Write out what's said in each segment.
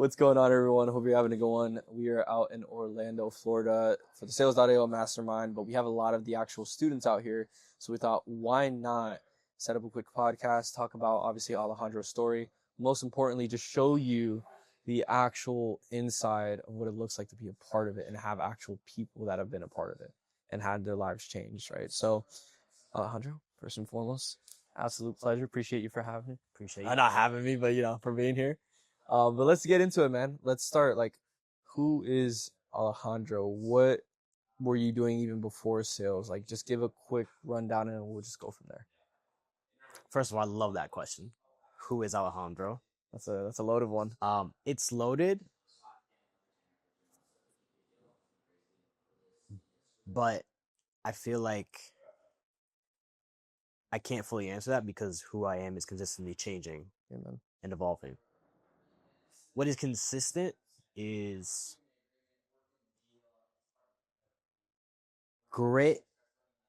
What's going on, everyone? Hope you're having a good one. We are out in Orlando, Florida for the Sales.io Mastermind, but we have a lot of the actual students out here. So we thought, why not set up a quick podcast, talk about, obviously, Alejandro's story. Most importantly, just show you the actual inside of what it looks like to be a part of it and have actual people that have been a part of it and had their lives changed, right? So, Alejandro, first and foremost, absolute pleasure. Appreciate you for having me. Appreciate you. Not having me, but, for being here. But let's get into it, man. Let's start. Who is Alejandro? What were you doing even before sales? Just give a quick rundown and we'll just go from there. First of all, I love that question. Who is Alejandro? That's a loaded one. It's loaded, but I feel like I can't fully answer that because who I am is consistently changing and evolving. What is consistent is grit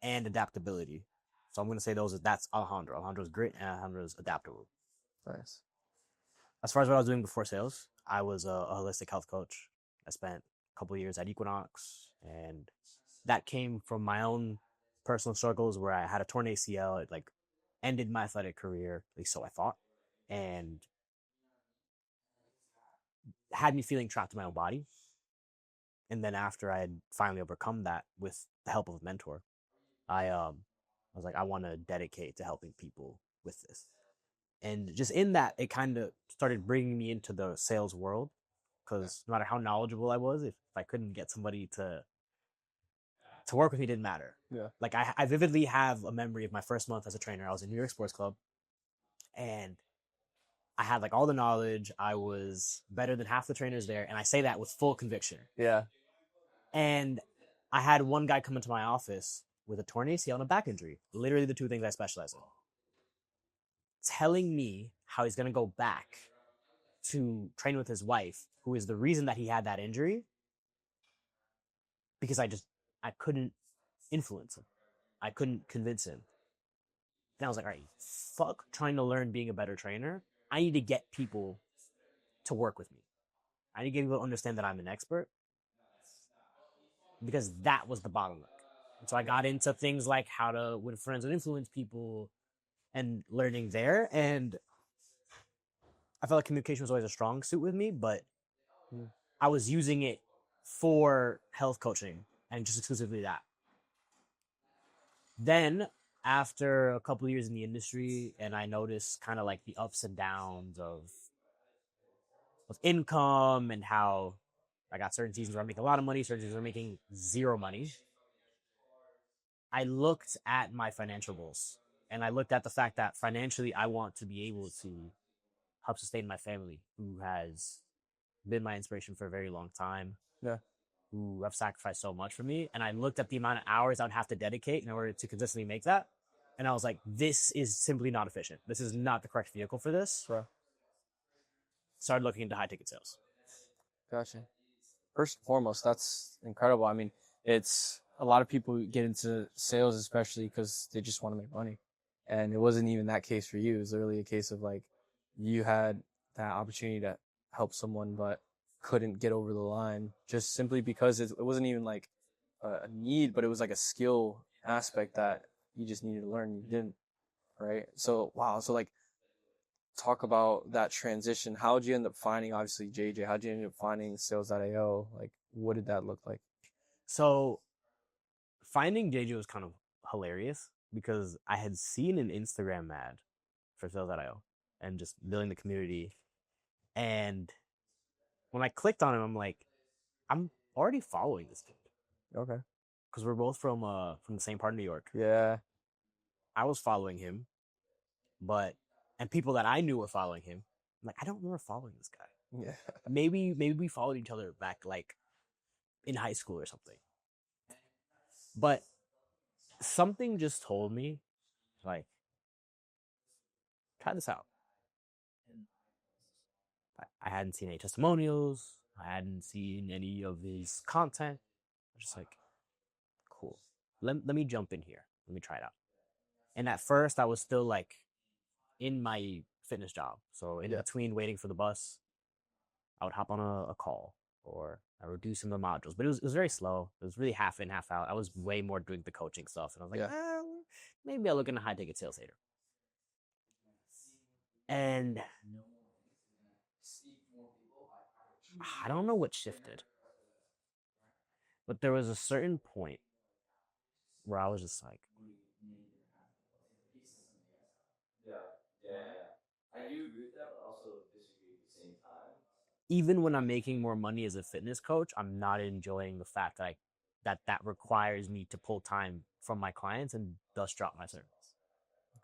and adaptability. So I'm going to say that's Alejandro. Alejandro's grit and Alejandro's adaptable. Nice. As far as what I was doing before sales, I was a holistic health coach. I spent a couple of years at Equinox, and that came from my own personal struggles where I had a torn ACL. It ended my athletic career, at least so I thought, and had me feeling trapped in my own body. And then after I had finally overcome that with the help of a mentor, I was like, I want to dedicate to helping people with this. And just in that, it kind of started bringing me into the sales world, because no matter how knowledgeable I was, if I couldn't get somebody to work with me, it didn't matter. Yeah. I vividly have a memory of my first month as a trainer. I was in New York Sports Club, and I had all the knowledge. I was better than half the trainers there, and I say that with full conviction. Yeah. And I had one guy come into my office with a torn ACL and a back injury, literally the two things I specialize in, telling me how he's going to go back to train with his wife, who is the reason that he had that injury, because I couldn't influence him. I couldn't convince him. Then I was like, all right, fuck trying to learn being a better trainer. I need to get people to work with me. I need to get people to understand that I'm an expert, because that was the bottleneck. And so I got into things like how to win friends and influence people and learning there. And I felt like communication was always a strong suit with me, but I was using it for health coaching and just exclusively that. Then after a couple of years in the industry, and I noticed kind of the ups and downs of income and how I got certain seasons where I'm making a lot of money, certain seasons where I'm making zero money. I looked at my financial goals, and I looked at the fact that financially I want to be able to help sustain my family, who has been my inspiration for a very long time. Yeah. Who have sacrificed so much for me. And I looked at the amount of hours I would have to dedicate in order to consistently make that. And I was like, this is simply not efficient. This is not the correct vehicle for this. Bro. Started looking into high ticket sales. Gotcha. First and foremost, that's incredible. I mean, it's a lot of people get into sales, especially because they just want to make money. And it wasn't even that case for you. It was literally a case of you had that opportunity to help someone, but couldn't get over the line just simply because it wasn't even a need, but it was a skill aspect that you just needed to learn. You didn't, right? So, wow. So talk about that transition. How did you end up finding, obviously, JJ? How did you end up finding Sales.io? What did that look like? So finding JJ was kind of hilarious because I had seen an Instagram ad for Sales.io and just building the community. And when I clicked on him, I'm like, I'm already following this dude. Okay. Because we're both from the same part of New York. Yeah. I was following him, and people that I knew were following him. I'm like, I don't remember following this guy. Yeah. Maybe we followed each other back in high school or something. But something just told me, try this out. I hadn't seen any testimonials. I hadn't seen any of his content. I was just like, cool. Let me jump in here. Let me try it out. And at first, I was still in my fitness job. So in between waiting for the bus, I would hop on a call, or I would do some of the modules. But it was very slow. It was really half in, half out. I was way more doing the coaching stuff, and I was like, Yeah. Maybe I'll look into high ticket sales later. And I don't know what shifted, but there was a certain point where I was just like, I do agree with that, but also disagree at the same time. even when I'm making more money as a fitness coach, I'm not enjoying the fact that that requires me to pull time from my clients and thus drop my service.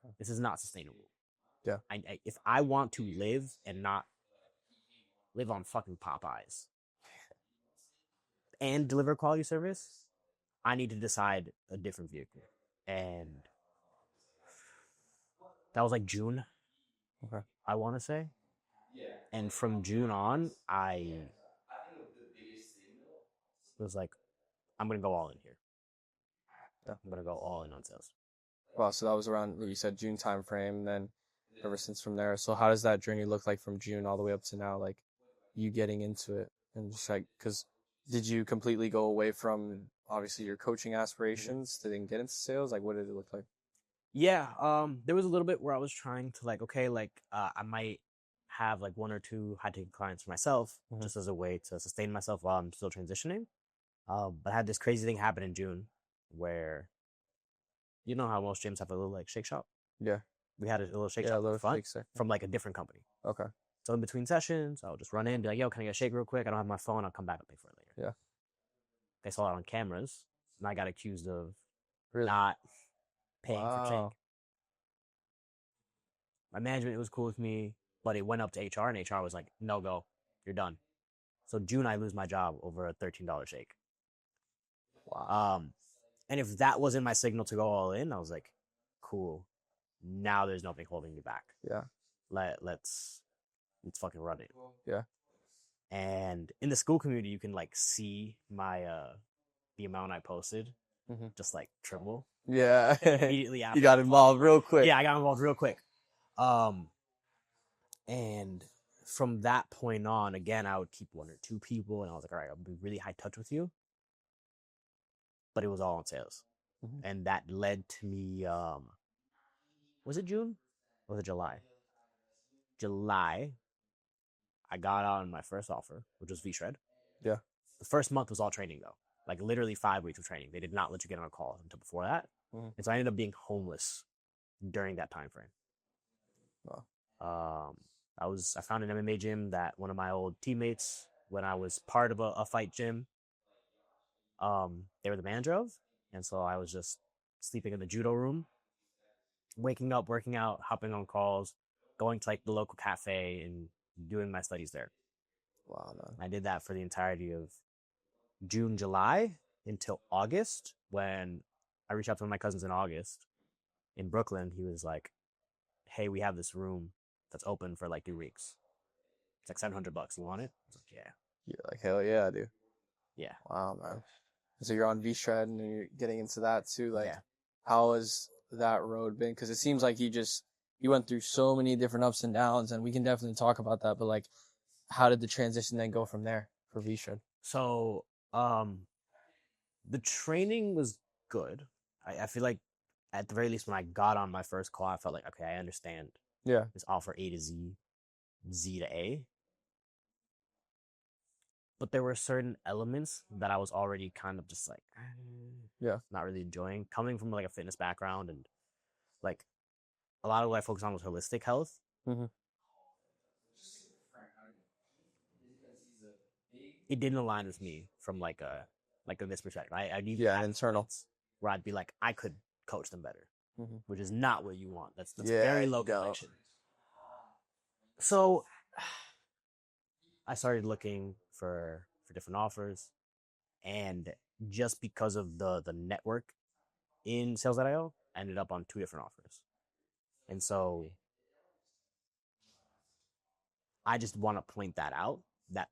Okay. This is not sustainable. Yeah. If I want to live and not live on fucking Popeyes and deliver quality service, I need to decide a different vehicle. And that was like June. Okay. I want to say. And from June on, I was like, I'm going to go all in here. Yeah. I'm going to go all in on sales. Wow, so that was around, you said June time frame, and then ever since from there. So how does that journey look like from June all the way up to now, like you getting into it? And just like, because did you completely go away from obviously your coaching aspirations to then get into sales? Like, what did it look like? Yeah, there was a little bit where I was trying to like, okay, like I might have like 1 or 2 high ticket clients for myself, just as a way to sustain myself while I'm still transitioning. But I had this crazy thing happen in June where, you know how most gyms have a little like shake shop? Yeah. We had a little shake Yeah, a shop in little front shake section. from like a different company. Okay. So in between sessions, I'll just run in, be like, yo, can I get a shake real quick? I don't have my phone. I'll come back and pay for it later. Yeah. They saw it on cameras, and I got accused of Really? not paying for shake. Wow. My management was cool with me, but it went up to HR, and HR was like, no go, you're done. So June, I lose my job over a $13 shake. Wow. And if that wasn't my signal to go all in, I was like, cool. Now there's nothing holding me back. Yeah. Let's fucking run it. Yeah. And in the school community, you can like see my the amount I posted just like triple. Yeah. Immediately after. You got involved real quick. Yeah, I got involved real quick. And from that point on, again, I would keep 1 or 2 people, and I was like, all right, I'll be really high touch with you. But it was all on sales. And that led to me, was it June? Or was it July? July, I got on my first offer, which was V-Shred. Yeah. The first month was all training, though. Like literally 5 weeks of training. They did not let you get on a call until before that. And so I ended up being homeless during that time frame. Wow. I found an MMA gym that one of my old teammates, when I was part of a fight gym, they were the manager of. And so I was just sleeping in the judo room, waking up, working out, hopping on calls, going to like the local cafe and doing my studies there. Wow, man. I did that for the entirety of June, July until August, when I reached out to one of my cousins in August in Brooklyn. He was like, hey, we have this room that's open for like 2 weeks. It's like $700. You want it? I was like, yeah. You're like, hell yeah, dude. Yeah. Wow, man. So you're on V-Shred and you're getting into that too. Like, Yeah. how has that road been? Because it seems like you went through so many different ups and downs, and we can definitely talk about that. But like, how did the transition then go from there for V-Shred? So, the training was good. I feel like at the very least when I got on my first call, I felt like, okay, I understand. Yeah. This offer A to Z, Z to A. But there were certain elements that I was already kind of just like, not really enjoying. Coming from like a fitness background, and like a lot of what I focused on was holistic health. It didn't align with me from like a this perspective. I need internal where I'd be like, I could coach them better, which is not what you want. That's very low conviction. So I started looking for different offers, and just because of the network in Sales.io, I ended up on 2 different offers. And so I just want to point that out, that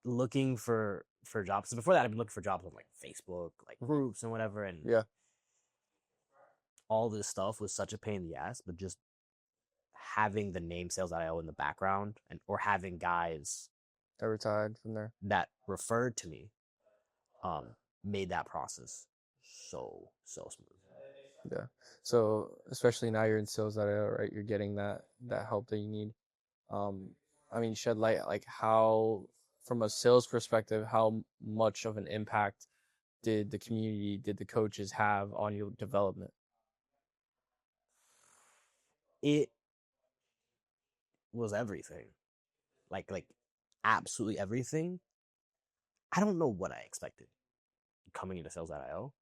looking for jobs. So before that, I've been looking for jobs on like Facebook, like groups and whatever. And all this stuff was such a pain in the ass, but just having the name Sales.io in the background or having guys I retired from there. that referred to me made that process so smooth. Yeah. So especially now you're in sales.io, right? You're getting that help that you need. I mean, shed light, like how, from a sales perspective, how much of an impact did the community, did the coaches have on your development? It was everything. Like absolutely everything. I don't know what I expected coming into Sales.io,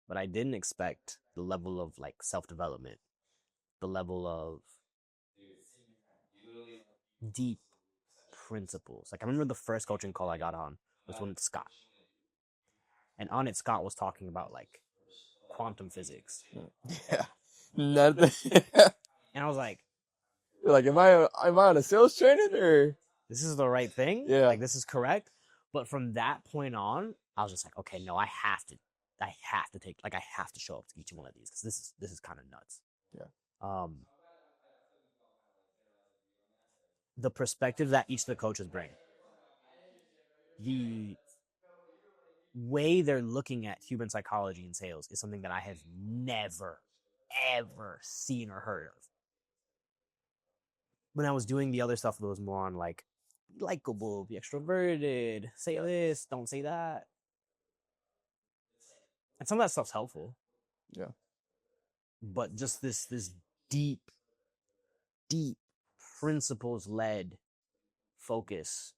but I didn't expect the level of like self-development, the level of deep principles. Like I remember the first coaching call I got on was one with Scott. And on it, Scott was talking about like quantum physics. Yeah. Nothing. And I was like, You're like, am I on a sales training or? this is the right thing? Yeah. Like this is correct. But from that point on, I was just like, okay, no, I have to show up to each one of these because this is kind of nuts. Yeah. The perspective that each of the coaches bring, the way they're looking at human psychology and sales is something that I have never, ever seen or heard of. When I was doing the other stuff that was more on like, be likable, be extroverted, say this, don't say that. And some of that stuff's helpful. Yeah. But just this deep principles-led focus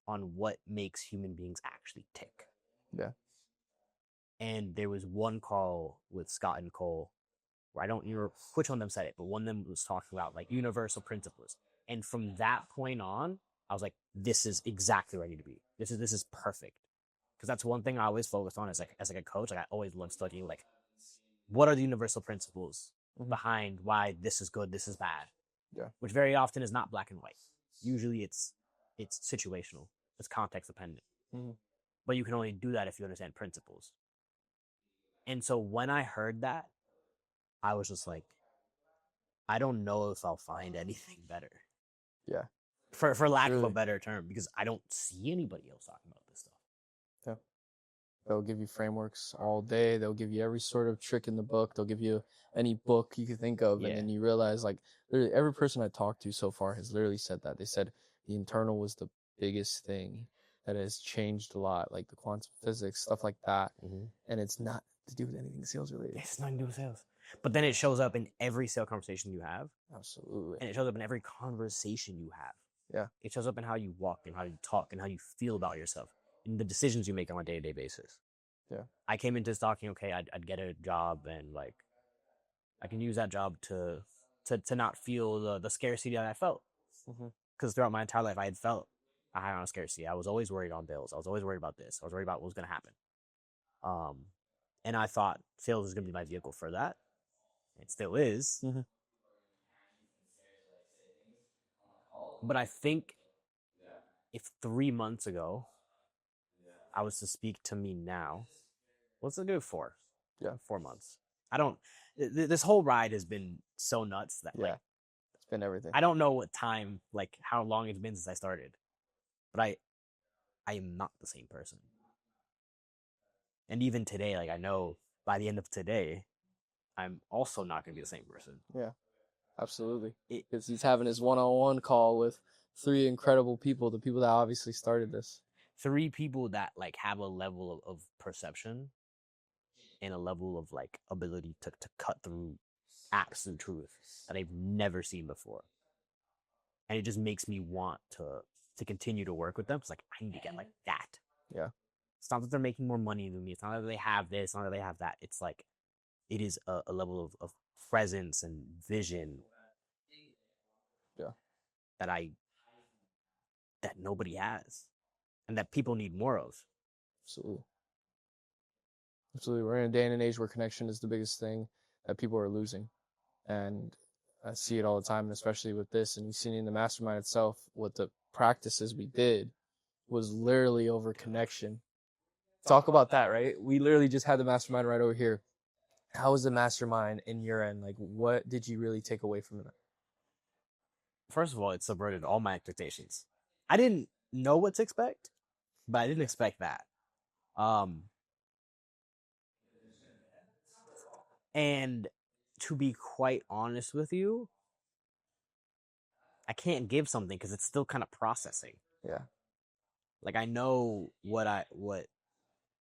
on what makes human beings actually tick. Yeah. And there was one call with Scott and Cole where I don't remember which one of them said it, but one of them was talking about like universal principles. And from that point on, I was like, this is exactly where I need to be. This is perfect. Because that's one thing I always focused on as a coach. Like I always love studying like, what are the universal principles behind why this is good, this is bad? Yeah. Which very often is not black and white. Usually it's situational. It's context dependent. Mm-hmm. But you can only do that if you understand principles. And so when I heard that, I was just like, I don't know if I'll find anything better. Yeah. For lack of a better term, because I don't see anybody else talking about this stuff. Yeah. They'll give you frameworks all day. They'll give you every sort of trick in the book. They'll give you any book you can think of. Yeah. And then you realize, like, literally every person I talked to so far has literally said that. They said the internal was the biggest thing that has changed a lot, like the quantum physics, stuff like that. Mm-hmm. And it's not to do with anything sales related. It's nothing to do with sales. But then it shows up in every sale conversation you have. Absolutely. And it shows up in every conversation you have. Yeah. It shows up in how you walk and how you talk and how you feel about yourself and the decisions you make on a day-to-day basis. Yeah. I came into this talking, okay, I'd get a job and like I can use that job to not feel the scarcity that I felt. Because throughout my entire life, I had felt a high on scarcity. I was always worried on bills. I was always worried about this. I was worried about what was going to happen. And I thought sales was going to be my vehicle for that. It still is. Mm-hmm. But I think if 3 months ago I was to speak to me now, let's do 4. Yeah. 4 months. I don't. This whole ride has been so nuts that like it's been everything. I don't know what time, like how long it's been since I started, but I am not the same person. And even today, like I know by the end of today, I'm also not going to be the same person. Yeah, absolutely. Because he's having his one-on-one call with 3 incredible people, the people that obviously started this. 3 people that like have a level of perception and a level of like ability to cut through absolute truth that I've never seen before. And it just makes me want to continue to work with them. It's like, I need to get like that. Yeah. It's not that they're making more money than me. It's not that they have this. It's not that they have that. It's like, it is a level of presence and vision. Yeah. That nobody has. And that people need more of. Absolutely. Absolutely. We're in a day and an age where connection is the biggest thing that people are losing. And I see it all the time, and especially with this. And you've seen it in the mastermind itself, what the practices we did was literally over connection. Talk about that, right? We literally just had the mastermind right over here. How was the mastermind in your end? Like, what did you really take away from it? first of all, it subverted all my expectations. I didn't know what to expect, but I didn't expect that. And to be quite honest with you, I can't give something because it's still kind of processing. Yeah. Like I know what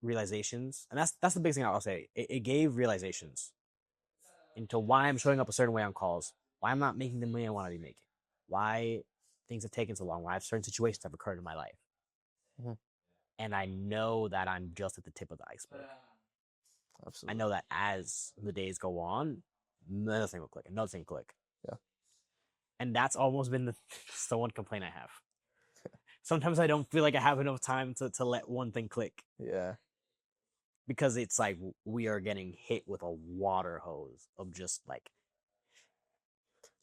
realizations, and that's the biggest thing I'll say. It gave realizations into why I'm showing up a certain way on calls, why I'm not making the money I want to be making, why things have taken so long, why certain situations have occurred in my life. Mm-hmm. And I know that I'm just at the tip of the iceberg. Absolutely. I know that as the days go on, another thing will click, another thing will click. Yeah. And that's almost been the one complaint I have. Sometimes I don't feel like I have enough time to let one thing click. Yeah. Because it's like we are getting hit with a water hose of just like,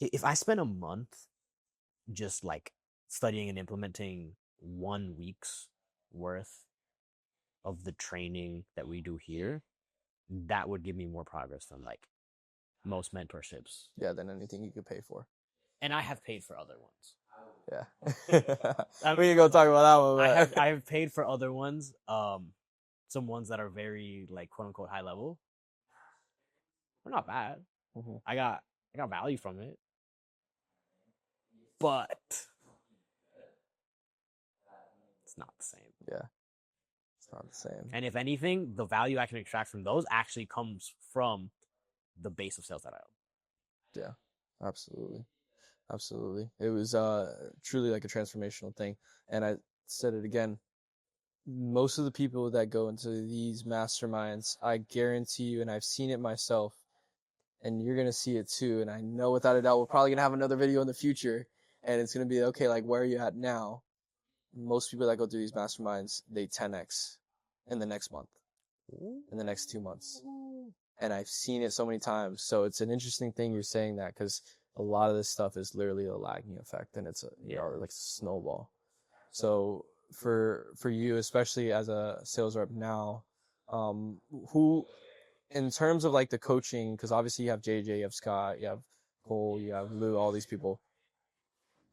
if I spend a month just like studying and implementing 1 week's worth of the training that we do here, that would give me more progress than like most mentorships. Yeah, than anything you could pay for. And I have paid for other ones. Yeah. We can go talk about that one. But... I have paid for other ones. Some ones that are very like quote unquote high level. They're not bad. Mm-hmm. I got value from it. But it's not the same. Yeah. It's not the same. And if anything, the value I can extract from those actually comes from the base of sales that I own. Yeah. Absolutely. It was truly like a transformational thing. And I said it again. Most of the people that go into these masterminds, I guarantee you, and I've seen it myself, and you're going to see it too. And I know without a doubt, we're probably going to have another video in the future, and it's going to be, okay, like, where are you at now? Most people that go through these masterminds, they 10x in the next month, in the next 2 months. And I've seen it so many times. So it's an interesting thing you're saying that, because a lot of this stuff is literally a lagging effect, and it's like a snowball. So for you, especially as a sales rep now, who, in terms of like the coaching, because obviously you have JJ, you have Scott, you have Cole, you have Lou, all these people,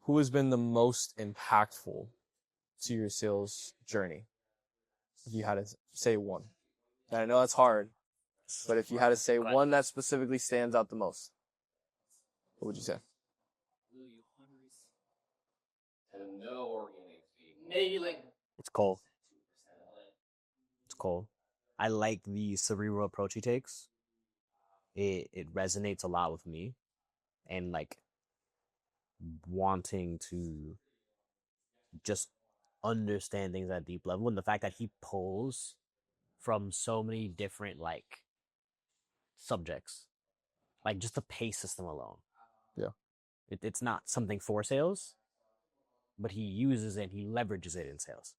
who has been the most impactful to your sales journey? If you had to say one. And I know that's hard, but if you had to say one that specifically stands out the most, what would you say? It's Cole. It's Cole. I like the cerebral approach he takes. It resonates a lot with me, and like wanting to just understand things at a deep level, and the fact that he pulls from so many different like subjects, like just the pay system alone. Yeah. It's not something for sales, but he uses it, he leverages it in sales.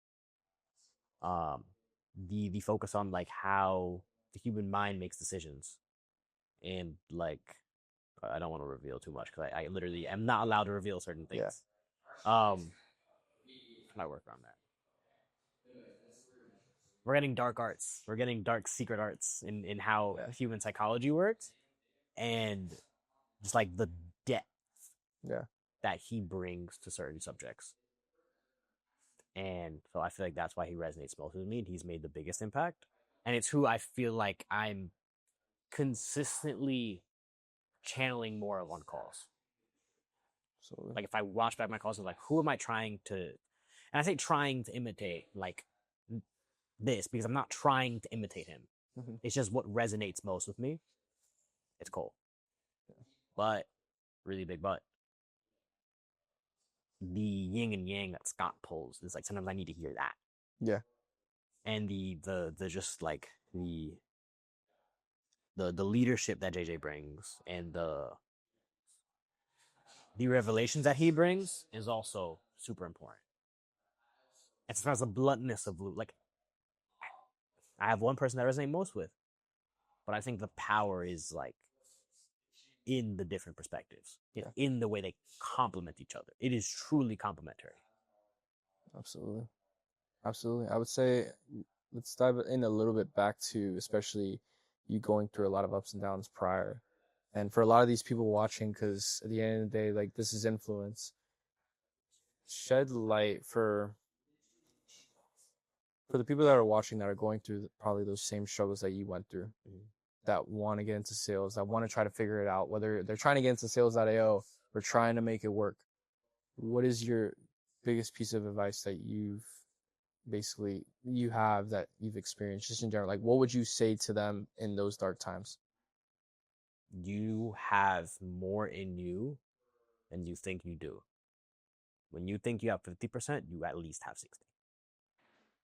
The focus on like how the human mind makes decisions, and like I don't want to reveal too much because I literally am not allowed to reveal certain things. Yeah. Can I work on that? We're getting dark arts. We're getting dark secret arts in how human psychology works, and just like the depth that he brings to certain subjects. And so I feel like that's why he resonates most with me, and he's made the biggest impact. And it's who I feel like I'm consistently channeling more of on calls. Absolutely. Like if I watch back my calls, I'm like, who am I trying to, and I say trying to imitate like this because I'm not trying to imitate him. Mm-hmm. It's just what resonates most with me. It's Cole. Yeah. But, really big but, the yin and yang that Scott pulls is like sometimes I need to hear that. Yeah. And the just like the leadership that JJ brings, and the revelations that he brings is also super important. And sometimes the bluntness of like, I have one person that I resonate most with, but I think the power is like in the different perspectives, in the way they complement each other. It is truly complementary. Absolutely. I would say let's dive in a little bit back to, especially you going through a lot of ups and downs prior. And for a lot of these people watching, because at the end of the day, like, this is influence. shed light for the people that are watching that are going through probably those same struggles that you went through, that want to get into sales, that want to try to figure it out, whether they're trying to get into sales.io or trying to make it work. What is your biggest piece of advice that you have that you've experienced just in general? Like, what would you say to them in those dark times? You have more in you than you think you do. When you think you have 50%, you at least have 60.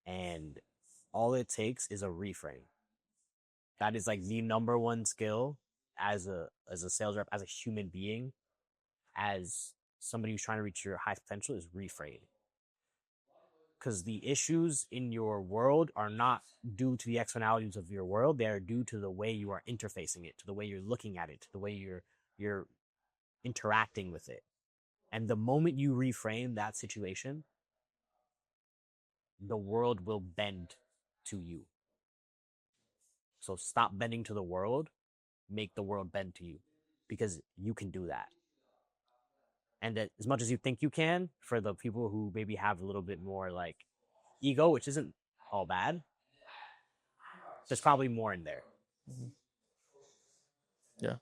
And all it takes is a reframe. That is like the number one skill as a sales rep, as a human being, as somebody who's trying to reach your high potential, is reframe. Because the issues in your world are not due to the externalities of your world. They are due to the way you are interfacing it, to the way you're looking at it, to the way you're interacting with it. And the moment you reframe that situation, the world will bend to you. So stop bending to the world, make the world bend to you, because you can do that. And that as much as you think you can, for the people who maybe have a little bit more like ego, which isn't all bad, there's probably more in there. Mm-hmm. Yeah.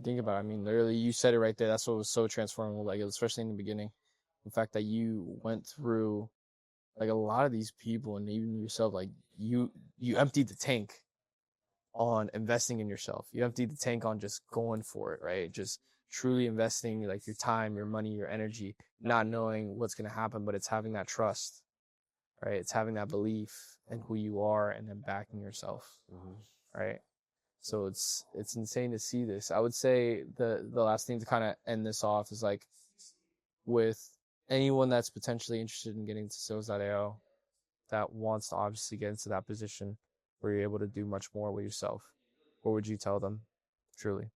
Think about it. I mean, literally, you said it right there. That's what was so transformative, like, especially in the beginning. The fact that you went through, like, a lot of these people and even yourself, like, you emptied the tank on investing in yourself. You emptied the tank on just going for it, right? Just truly investing, like, your time, your money, your energy, not knowing what's going to happen, but it's having that trust, right? It's having that belief in who you are and then backing yourself, right? So it's insane to see this. I would say the last thing to kind of end this off is, like, with anyone that's potentially interested in getting to sales.io, that wants to obviously get into that position where you're able to do much more with yourself, what would you tell them, truly?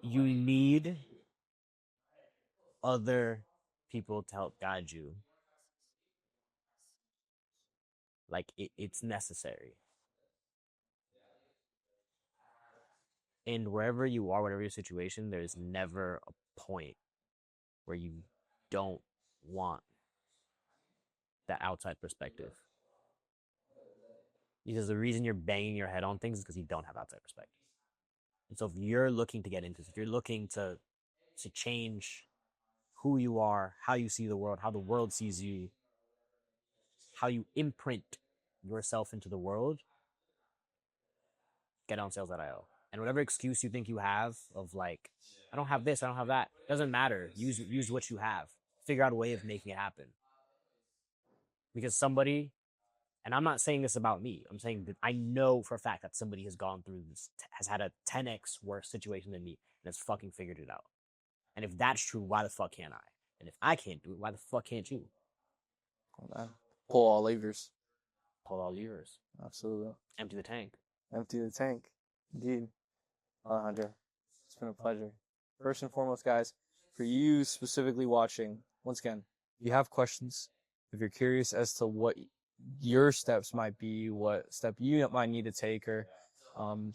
You need other people to help guide you. Like, it's necessary. And wherever you are, whatever your situation, there's never a point where you don't want that outside perspective. Because the reason you're banging your head on things is because you don't have outside perspective. And so if you're looking to get into this, if you're looking to change who you are, how you see the world, how the world sees you, how you imprint yourself into the world, get on sales.io. And whatever excuse you think you have of, like, I don't have this, I don't have that, doesn't matter. Use what you have. Figure out a way of making it happen. Because somebody, and I'm not saying this about me, I'm saying that I know for a fact that somebody has gone through this, has had a 10x worse situation than me, and has fucking figured it out. And if that's true, why the fuck can't I? And if I can't do it, why the fuck can't you? Pull all levers. Pull all levers. Absolutely. Empty the tank. Empty the tank. Indeed. Alejandro, it's been a pleasure. First and foremost, guys, for you specifically watching, once again, if you have questions, if you're curious as to what your steps might be, what step you might need to take, or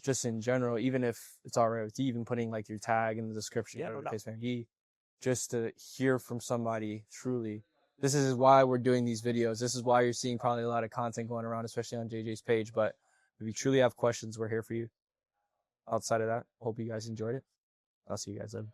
just in general, even if it's all right with you, even putting, like, your tag in the description, Yeah, no doubt. just to hear from somebody truly. This is why we're doing these videos. This is why you're seeing probably a lot of content going around, especially on JJ's page. But if you truly have questions, we're here for you. Outside of that, hope you guys enjoyed it. I'll see you guys then.